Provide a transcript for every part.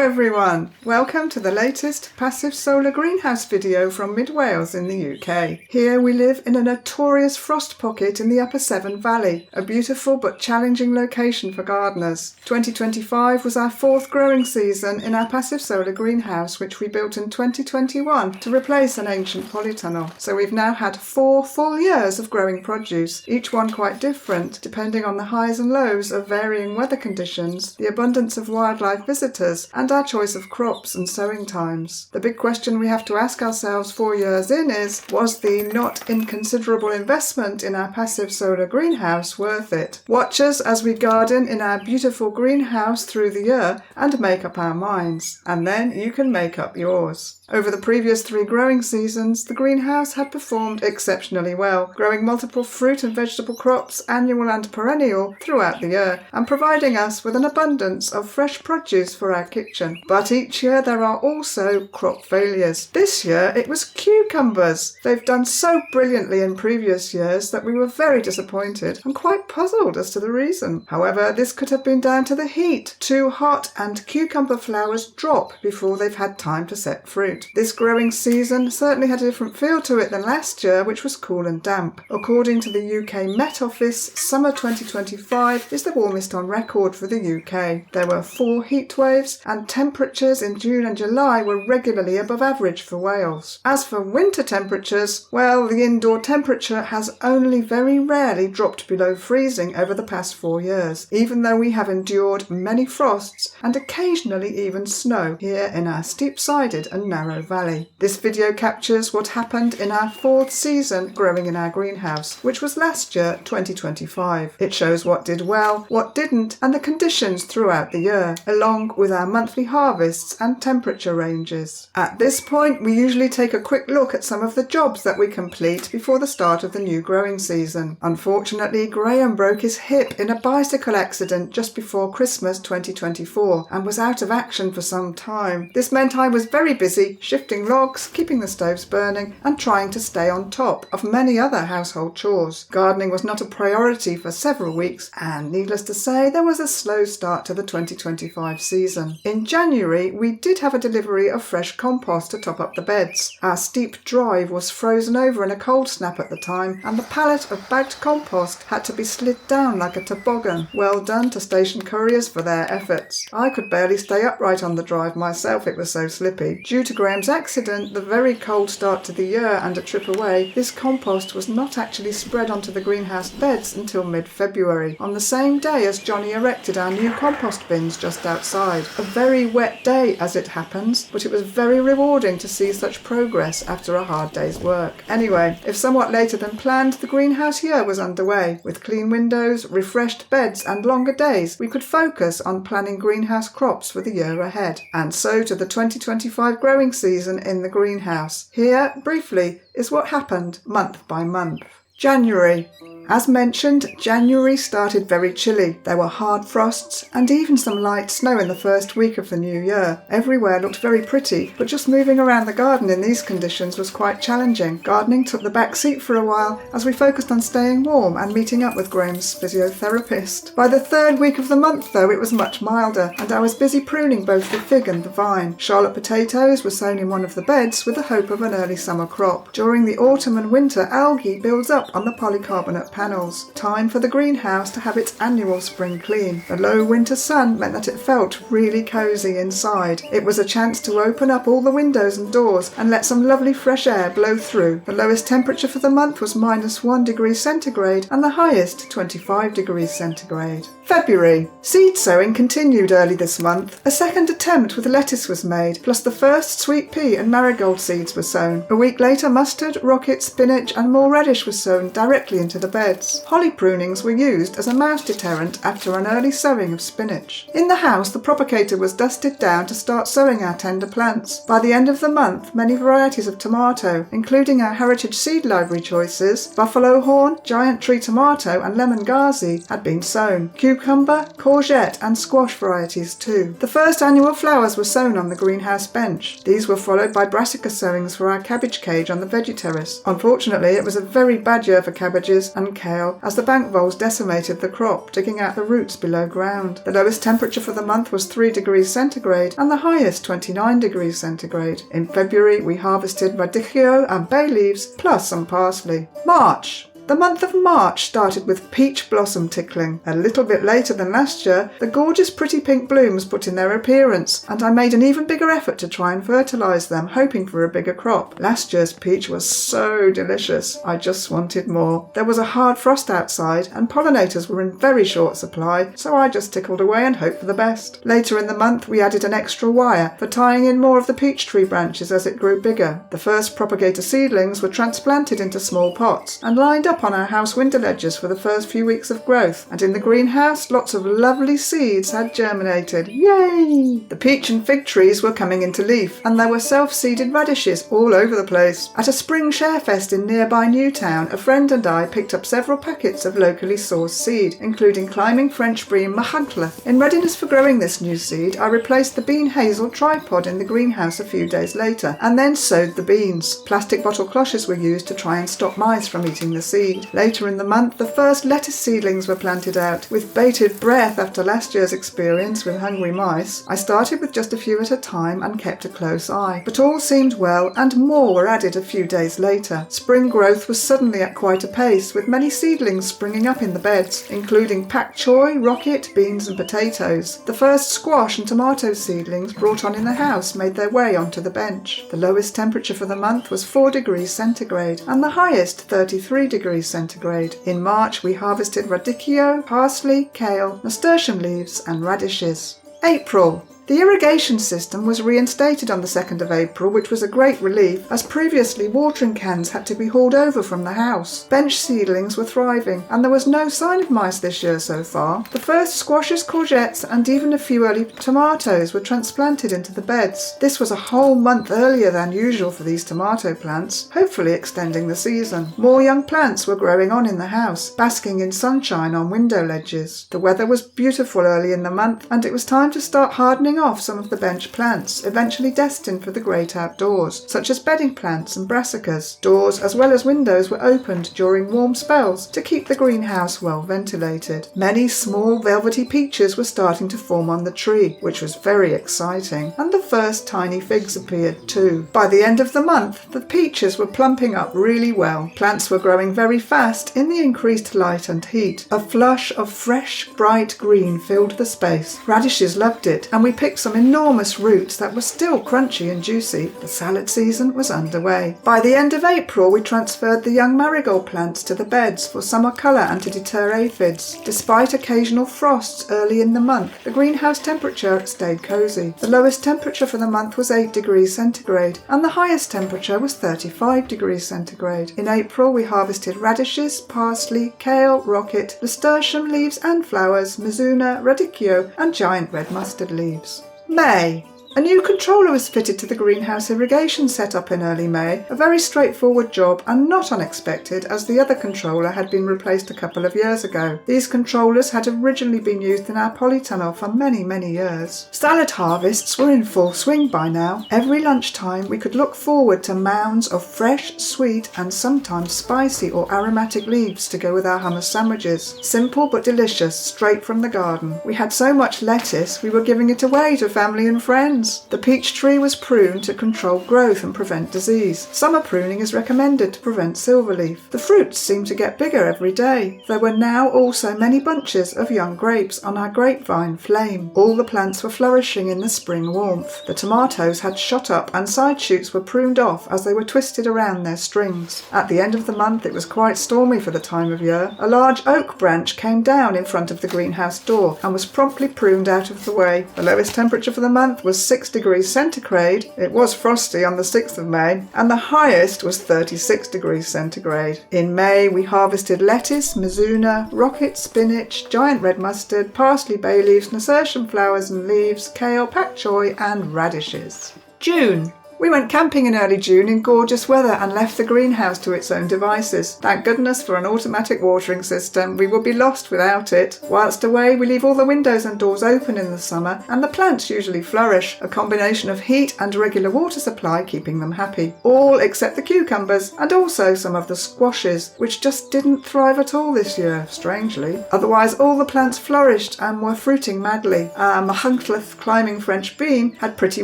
everyone, welcome to the latest passive solar greenhouse video from Mid Wales in the UK. Here we live in a notorious frost pocket in the Upper Severn Valley, a beautiful but challenging location for gardeners. 2025 was our fourth growing season in our passive solar greenhouse, which we built in 2021 to replace an ancient polytunnel. So we've now had 4 full years of growing produce, each one quite different depending on the highs and lows of varying weather conditions, the abundance of wildlife visitors, and our choice of crops and sowing times. The big question we have to ask ourselves 4 years in is, was the not inconsiderable investment in our passive solar greenhouse worth it? Watch us as we garden in our beautiful greenhouse through the year and make up our minds, and then you can make up yours. Over the previous 3 growing seasons, the greenhouse had performed exceptionally well, growing multiple fruit and vegetable crops, annual and perennial, throughout the year, and providing us with an abundance of fresh produce for our kitchen. But each year there are also crop failures. This year it was cucumbers. They've done so brilliantly in previous years that we were very disappointed and quite puzzled as to the reason. However, this could have been down to the heat. Too hot, and cucumber flowers drop before they've had time to set fruit. This growing season certainly had a different feel to it than last year, which was cool and damp. According to the UK Met Office, summer 2025 is the warmest on record for the UK. There were 4 heat waves, and temperatures in June and July were regularly above average for Wales. As for winter temperatures, well, the indoor temperature has only very rarely dropped below freezing over the past 4 years, even though we have endured many frosts and occasionally even snow here in our steep-sided and narrow valley. This video captures what happened in our 4th season growing in our greenhouse, which was last year, 2025. It shows what did well, what didn't, and the conditions throughout the year, along with our monthly harvests and temperature ranges. At this point, we usually take a quick look at some of the jobs that we complete before the start of the new growing season. Unfortunately, Graham broke his hip in a bicycle accident just before Christmas 2024 and was out of action for some time. This meant I was very busy shifting logs, keeping the stoves burning, and trying to stay on top of many other household chores. Gardening was not a priority for several weeks, and needless to say, there was a slow start to the 2025 season. In January, we did have a delivery of fresh compost to top up the beds. Our steep drive was frozen over in a cold snap at the time, and the pallet of bagged compost had to be slid down like a toboggan. Well done to station couriers for their efforts. I could barely stay upright on the drive myself, it was so slippy. Due to Graham's accident, the very cold start to the year, and a trip away, this compost was not actually spread onto the greenhouse beds until mid-February, on the same day as Johnny erected our new compost bins just outside. A very wet day as it happens, but it was very rewarding to see such progress after a hard day's work. Anyway, if somewhat later than planned, the greenhouse year was underway. With clean windows, refreshed beds and longer days, we could focus on planning greenhouse crops for the year ahead. And so to the 2025 growing season in the greenhouse. Here, briefly, is what happened month by month. January. As mentioned, January started very chilly. There were hard frosts and even some light snow in the first week of the new year. Everywhere looked very pretty, but just moving around the garden in these conditions was quite challenging. Gardening took the back seat for a while as we focused on staying warm and meeting up with Graham's physiotherapist. By the 3rd week of the month, though, it was much milder, and I was busy pruning both the fig and the vine. Charlotte potatoes were sown in one of the beds with the hope of an early summer crop. During the autumn and winter, algae builds up on the polycarbonate panels. Time for the greenhouse to have its annual spring clean. The low winter sun meant that it felt really cosy inside. It was a chance to open up all the windows and doors and let some lovely fresh air blow through. The lowest temperature for the month was -1 degree centigrade and the highest 25 degrees centigrade. February. Seed sowing continued early this month. A second attempt with lettuce was made, plus the first sweet pea and marigold seeds were sown. A week later, mustard, rocket, spinach and more radish was sown directly into the beds. Holly prunings were used as a mouse deterrent after an early sowing of spinach. In the house, the propagator was dusted down to start sowing our tender plants. By the end of the month, many varieties of tomato, including our heritage seed library choices, buffalo horn, giant tree tomato and lemon gazi, had been sown. Cucumber, courgette and squash varieties too. The first annual flowers were sown on the greenhouse bench. These were followed by brassica sowings for our cabbage cage on the veggie terrace. Unfortunately, it was a very bad year for cabbages, and and kale as the bank voles decimated the crop, digging out the roots below ground. The lowest temperature for the month was 3 degrees centigrade and the highest 29 degrees centigrade. In February, we harvested radicchio and bay leaves, plus some parsley. March. The month of March started with peach blossom tickling. A little bit later than last year, the gorgeous pretty pink blooms put in their appearance, and I made an even bigger effort to try and fertilise them, hoping for a bigger crop. Last year's peach was so delicious, I just wanted more. There was a hard frost outside, and pollinators were in very short supply, so I just tickled away and hoped for the best. Later in the month, we added an extra wire for tying in more of the peach tree branches as it grew bigger. The first propagator seedlings were transplanted into small pots and lined up on our house window ledges for the first few weeks of growth, and in the greenhouse lots of lovely seeds had germinated. Yay! The peach and fig trees were coming into leaf, and there were self-seeded radishes all over the place. At a spring sharefest in nearby Newtown, a friend and I picked up several packets of locally sourced seed, including climbing French bream machankle. In readiness for growing this new seed, I replaced the bean hazel tripod in the greenhouse a few days later, and then sowed the beans. Plastic bottle cloches were used to try and stop mice from eating the seed. Later in the month, the first lettuce seedlings were planted out. With bated breath after last year's experience with hungry mice, I started with just a few at a time and kept a close eye. But all seemed well, and more were added a few days later. Spring growth was suddenly at quite a pace, with many seedlings springing up in the beds, including pak choy, rocket, beans and potatoes. The first squash and tomato seedlings brought on in the house made their way onto the bench. The lowest temperature for the month was 4 degrees centigrade, and the highest 33 degrees centigrade. In March, we harvested radicchio, parsley, kale, nasturtium leaves and radishes. April. The irrigation system was reinstated on the 2nd of April, which was a great relief, as previously watering cans had to be hauled over from the house. Bench seedlings were thriving, and there was no sign of mice this year so far. The first squashes, courgettes, and even a few early tomatoes were transplanted into the beds. This was a whole month earlier than usual for these tomato plants, hopefully extending the season. More young plants were growing on in the house, basking in sunshine on window ledges. The weather was beautiful early in the month, and it was time to start hardening off some of the bench plants, eventually destined for the great outdoors, such as bedding plants and brassicas. Doors as well as windows were opened during warm spells to keep the greenhouse well ventilated. Many small velvety peaches were starting to form on the tree, which was very exciting, and the first tiny figs appeared too. By the end of the month, the peaches were plumping up really well. Plants were growing very fast in the increased light and heat. A flush of fresh, bright green filled the space. Radishes loved it, and we picked some enormous roots that were still crunchy and juicy. The salad season was underway. By the end of April, we transferred the young marigold plants to the beds for summer colour and to deter aphids. Despite occasional frosts early in the month, the greenhouse temperature stayed cosy. The lowest temperature for the month was 8 degrees centigrade, and the highest temperature was 35 degrees centigrade. In April, we harvested radishes, parsley, kale, rocket, nasturtium leaves and flowers, mizuna, radicchio, and giant red mustard leaves. May. A new controller was fitted to the greenhouse irrigation setup in early May, a very straightforward job and not unexpected as the other controller had been replaced a couple of years ago. These controllers had originally been used in our polytunnel for many years. Salad harvests were in full swing by now. Every lunchtime we could look forward to mounds of fresh, sweet and sometimes spicy or aromatic leaves to go with our hummus sandwiches. Simple but delicious, straight from the garden. We had so much lettuce we were giving it away to family and friends. The peach tree was pruned to control growth and prevent disease. Summer pruning is recommended to prevent silverleaf. The fruits seemed to get bigger every day. There were now also many bunches of young grapes on our grapevine flame. All the plants were flourishing in the spring warmth. The tomatoes had shot up and side shoots were pruned off as they were twisted around their strings. At the end of the month it was quite stormy for the time of year. A large oak branch came down in front of the greenhouse door and was promptly pruned out of the way. The lowest temperature for the month was 6 degrees centigrade. It was frosty on the 6th of May, and the highest was 36 degrees centigrade. In May, we harvested lettuce, mizuna, rocket, spinach, giant red mustard, parsley, bay leaves, nasturtium flowers and leaves, kale, pak choy, and radishes. June. We went camping in early June in gorgeous weather and left the greenhouse to its own devices. Thank goodness for an automatic watering system. We would be lost without it. Whilst away, we leave all the windows and doors open in the summer, and the plants usually flourish, a combination of heat and regular water supply keeping them happy. All except the cucumbers, and also some of the squashes, which just didn't thrive at all this year, strangely. Otherwise, all the plants flourished and were fruiting madly. Our Mahunthleth climbing French bean had pretty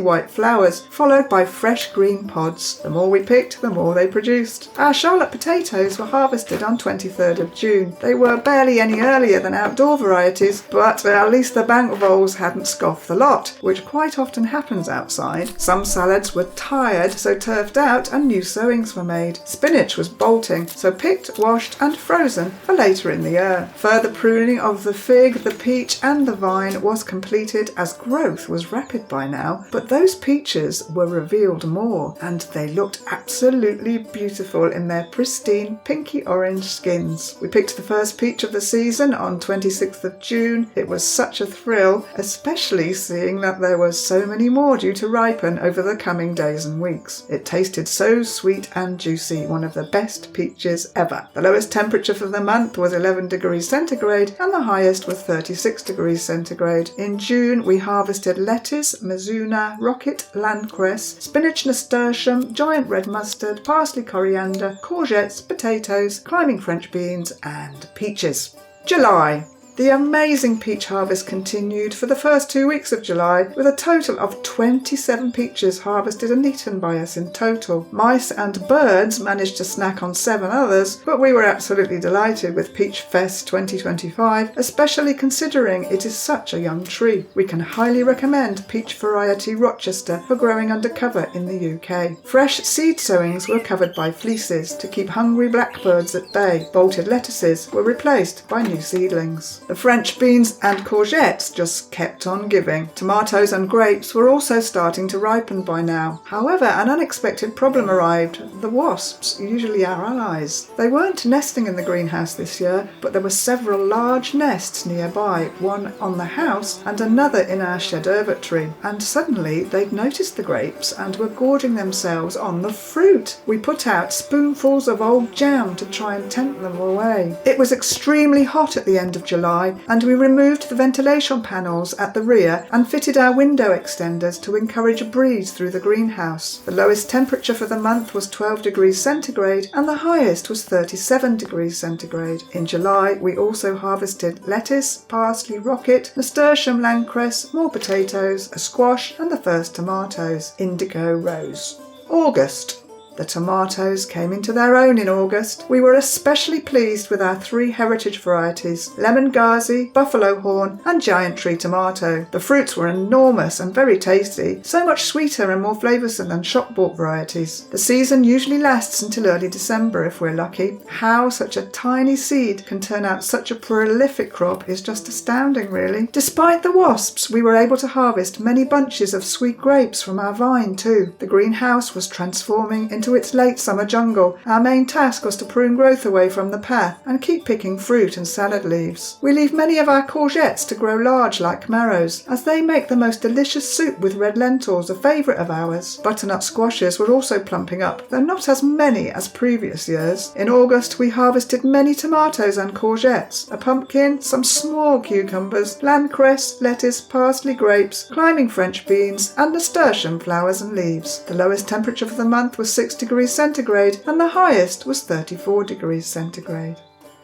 white flowers, followed by fresh green pods. The more we picked, the more they produced. Our Charlotte potatoes were harvested on 23rd of June. They were barely any earlier than outdoor varieties, but at least the bank voles hadn't scoffed the lot, which quite often happens outside. Some salads were tired, so turfed out and new sowings were made. Spinach was bolting, so picked, washed and frozen for later in the year. Further pruning of the fig, the peach and the vine was completed as growth was rapid by now, but those peaches were revealed more, and they looked absolutely beautiful in their pristine pinky orange skins. We picked the first peach of the season on 26th of June. It was such a thrill, especially seeing that there were so many more due to ripen over the coming days and weeks. It tasted so sweet and juicy, one of the best peaches ever. The lowest temperature for the month was 11 degrees centigrade and the highest was 36 degrees centigrade. In June we harvested lettuce, mizuna, rocket, landcress, spinach, nasturtium, giant red mustard, parsley, coriander, courgettes, potatoes, climbing French beans and peaches. July. The amazing peach harvest continued for the first 2 weeks of July, with a total of 27 peaches harvested and eaten by us in total. Mice and birds managed to snack on 7 others, but we were absolutely delighted with Peach Fest 2025, especially considering it is such a young tree. We can highly recommend peach variety Rochester for growing under cover in the UK. Fresh seed sowings were covered by fleeces to keep hungry blackbirds at bay. Bolted lettuces were replaced by new seedlings. The French beans and courgettes just kept on giving. Tomatoes and grapes were also starting to ripen by now. However, an unexpected problem arrived. The wasps, usually our allies. They weren't nesting in the greenhouse this year, but there were several large nests nearby, one on the house and another in our chèvre-tree. And suddenly they'd noticed the grapes and were gorging themselves on the fruit. We put out spoonfuls of old jam to try and tempt them away. It was extremely hot at the end of July, and we removed the ventilation panels at the rear and fitted our window extenders to encourage a breeze through the greenhouse. The lowest temperature for the month was 12 degrees centigrade and the highest was 37 degrees centigrade. In July we also harvested lettuce, parsley, rocket, nasturtium, landcress, more potatoes, a squash and the first tomatoes, indigo rose. August. The tomatoes came into their own in August. We were especially pleased with our 3 heritage varieties, Lemon Gazi, Buffalo Horn and Giant Tree Tomato. The fruits were enormous and very tasty, so much sweeter and more flavoursome than shop-bought varieties. The season usually lasts until early December if we're lucky. How such a tiny seed can turn out such a prolific crop is just astounding, really. Despite the wasps, we were able to harvest many bunches of sweet grapes from our vine too. The greenhouse was transforming into its late summer jungle. Our main task was to prune growth away from the path and keep picking fruit and salad leaves. We leave many of our courgettes to grow large like marrows, as they make the most delicious soup with red lentils, a favourite of ours. Butternut squashes were also plumping up, though not as many as previous years. In August we harvested many tomatoes and courgettes, a pumpkin, some small cucumbers, landcress, lettuce, parsley, grapes, climbing French beans and nasturtium flowers and leaves. The lowest temperature for the month was 6 degrees centigrade and the highest was 34 degrees centigrade.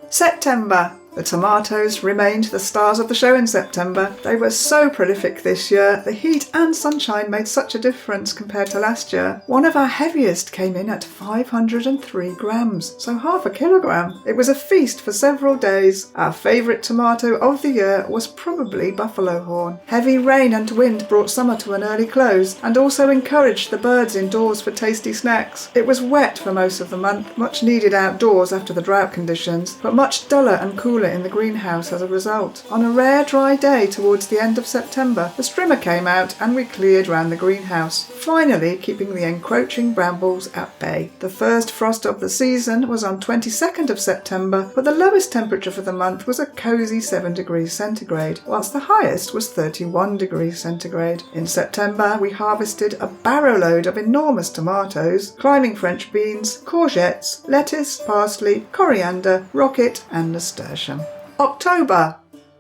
September. The tomatoes remained the stars of the show in September. They were so prolific this year. The heat and sunshine made such a difference compared to last year. One of our heaviest came in at 503 grams, so half a kilogram. It was a feast for several days. Our favourite tomato of the year was probably Buffalo Horn. Heavy rain and wind brought summer to an early close and also encouraged the birds indoors for tasty snacks. It was wet for most of the month, much needed outdoors after the drought conditions, but much duller and cooling solar in the greenhouse as a result. On a rare dry day towards the end of September, the strimmer came out and we cleared round the greenhouse, finally keeping the encroaching brambles at bay. The first frost of the season was on 22nd of September, but the lowest temperature for the month was a cosy 7 degrees centigrade, whilst the highest was 31 degrees centigrade. In September, we harvested a barrow load of enormous tomatoes, climbing French beans, courgettes, lettuce, parsley, coriander, rocket and nasturtium. October.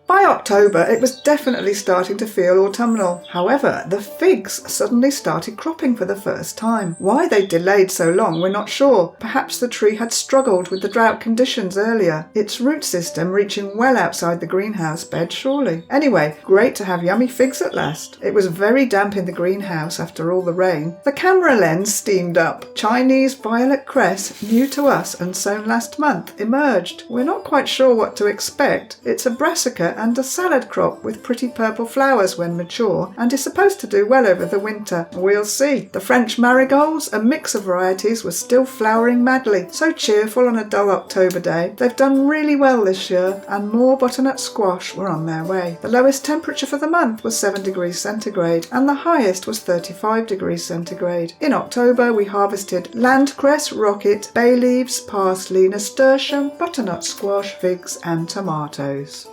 By October, it was definitely starting to feel autumnal. However, the figs suddenly started cropping for the first time. Why they delayed so long, we're not sure. Perhaps the tree had struggled with the drought conditions earlier, its root system reaching well outside the greenhouse bed, surely. Anyway, great to have yummy figs at last. It was very damp in the greenhouse after all the rain. The camera lens steamed up. Chinese violet cress, new to us and sown last month, emerged. We're not quite sure what to expect. It's a brassica and a salad crop with pretty purple flowers when mature and is supposed to do well over the winter. We'll see. The French marigolds, a mix of varieties, were still flowering madly, so cheerful on a dull October day. They've done really well this year and more butternut squash were on their way. The lowest temperature for the month was 7 degrees centigrade and the highest was 35 degrees centigrade. In October we harvested landcress, rocket, bay leaves, parsley, nasturtium, butternut squash, figs and tomatoes.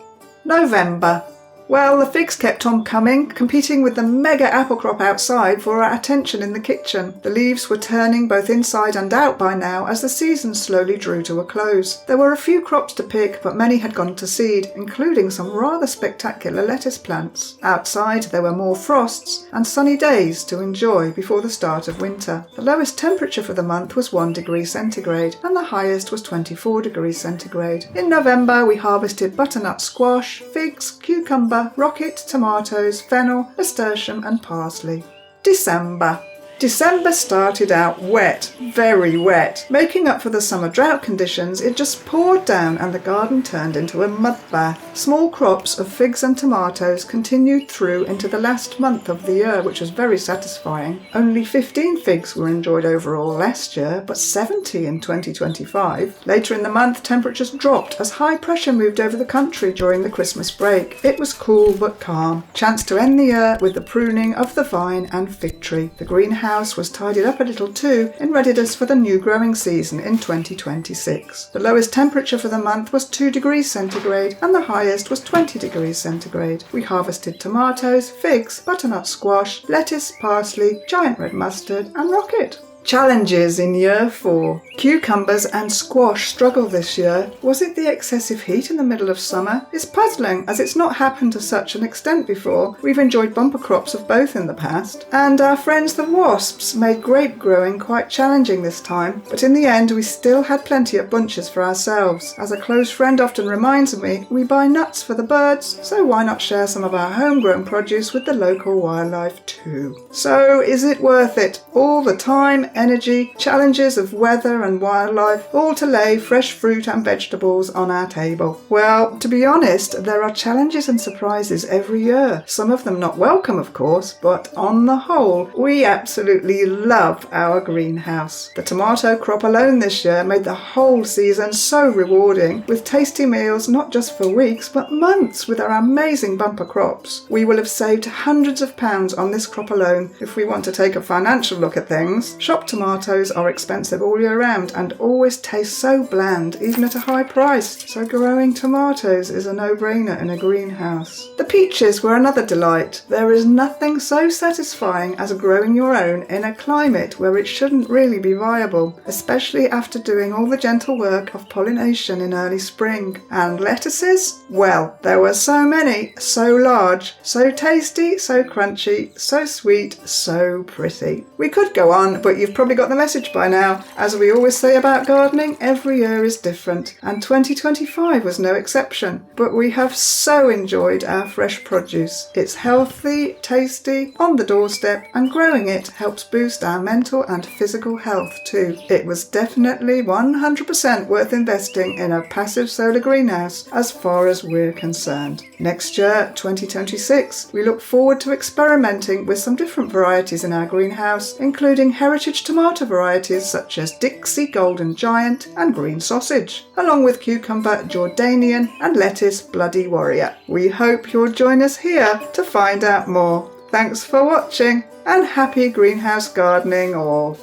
November. Well, the figs kept on coming, competing with the mega apple crop outside for our attention in the kitchen. The leaves were turning both inside and out by now as the season slowly drew to a close. There were a few crops to pick, but many had gone to seed, including some rather spectacular lettuce plants. Outside there were more frosts and sunny days to enjoy before the start of winter. The lowest temperature for the month was 1 degree centigrade and the highest was 24 degrees centigrade. In November we harvested butternut squash, figs, cucumber, rocket, tomatoes, fennel, nasturtium and parsley. December. December started out wet, very wet. Making up for the summer drought conditions, it just poured down and the garden turned into a mud bath. Small crops of figs and tomatoes continued through into the last month of the year, which was very satisfying. Only 15 figs were enjoyed overall last year, but 70 in 2025. Later in the month, temperatures dropped as high pressure moved over the country during the Christmas break. It was cool but calm. Chance to end the year with the pruning of the vine and fig tree. The greenhouse was tidied up a little too in readiness for the new growing season in 2026. The lowest temperature for the month was 2 degrees centigrade and the highest was 20 degrees centigrade. We harvested tomatoes, figs, butternut squash, lettuce, parsley, giant red mustard and rocket. Challenges in year 4. Cucumbers and squash struggle this year. Was it the excessive heat in the middle of summer? It's puzzling as it's not happened to such an extent before. We've enjoyed bumper crops of both in the past. And our friends the wasps made grape growing quite challenging this time, but in the end we still had plenty of bunches for ourselves. As a close friend often reminds me, we buy nuts for the birds, so why not share some of our homegrown produce with the local wildlife too? So is it worth it? All the time, energy, challenges of weather and wildlife, all to lay fresh fruit and vegetables on our table. Well, to be honest, there are challenges and surprises every year. Some of them not welcome, of course, but on the whole, we absolutely love our greenhouse. The tomato crop alone this year made the whole season so rewarding, with tasty meals not just for weeks, but months with our amazing bumper crops. We will have saved hundreds of pounds on this crop alone if we want to take a financial look at things. Shop tomatoes are expensive all year round and always taste so bland, even at a high price, so growing tomatoes is a no-brainer in a greenhouse. The peaches were another delight. There is nothing so satisfying as growing your own in a climate where it shouldn't really be viable, especially after doing all the gentle work of pollination in early spring. And lettuces? Well, there were so many, so large, so tasty, so crunchy, so sweet, so pretty. We could go on, but you've probably got the message by now. As we always say about gardening, every year is different, and 2025 was no exception. But we have so enjoyed our fresh produce. It's healthy, tasty, on the doorstep, and growing it helps boost our mental and physical health too. It was definitely 100% worth investing in a passive solar greenhouse as far as we're concerned. Next year, 2026, we look forward to experimenting with some different varieties in our greenhouse, including heritage tomato varieties such as Dixie Golden Giant and Green Sausage, along with cucumber Jordanian and lettuce Bloody Warrior. We hope you'll join us here to find out more. Thanks for watching and happy greenhouse gardening all!